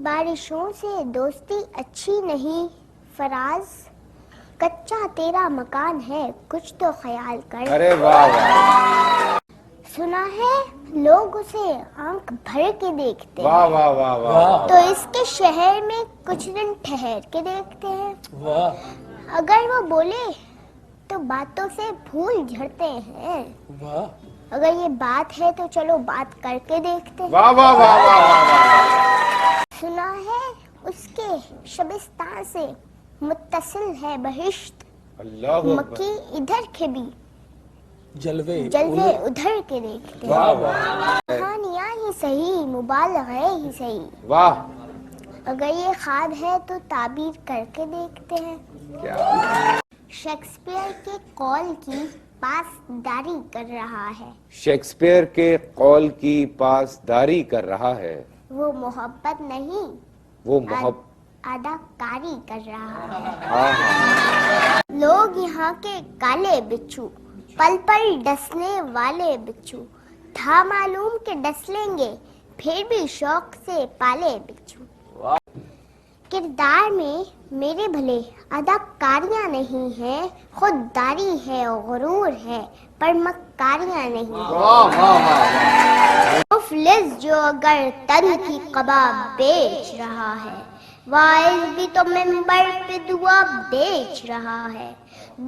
بارشوں سے دوستی اچھی نہیں فراز، کچا تیرا مکان ہے کچھ تو خیال کر۔ ارے واہ واہ، سنا ہے لوگ اسے آنکھ بھر کے دیکھتے واہ ہیں، واہ واہ واہ، تو اس کے شہر میں کچھ دن ٹھہر کے دیکھتے ہیں۔ اگر وہ بولے تو باتوں سے پھول جھڑتے ہیں، اگر یہ بات ہے تو چلو بات کر کے دیکھتے ہیں۔ واہ واہ واہ واہ، سنا ہے اس کے شبستان سے متصل ہے بہشت، اللہ اکبر، مکی ادھر کے بھی جلوے ادھر کے دیکھتے ہیں۔ واہ واہ کہانیاں ہی صحیح، مبالغے ہی صحیح، واہ، اگر یہ خواب ہے تو تعبیر کر کے دیکھتے ہیں۔ کیا شیکسپیئر کے قول کی پاسداری کر رہا ہے، شیکسپیئر کے قول کی پاسداری کر رہا ہے، وہ محبت نہیں وہ محبت، اداکاری کر رہا ہے۔ ہاں ہاں، لوگ یہاں کے کالے بچھو، پل پر ڈسنے والے بچھو، تھا معلوم کہ ڈس لیں گے پھر بھی شوق سے پالے بچھو۔ کردار میں میرے بھلے اداکاریاں نہیں ہیں، خودداری ہے غرور ہے پر مکاریاں نہیں۔ واہ واہ واہ، مفلس جو اگر تن کی کباب بیچ رہا ہے، وائز بھی تو ممبر پہ دعا بیچ رہا ہے۔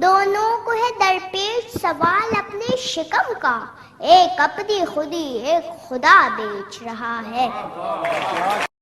دونوں کو ہے درپیش سوال اپنے شکم کا، ایک اپنی خودی ایک خدا بیچ رہا ہے۔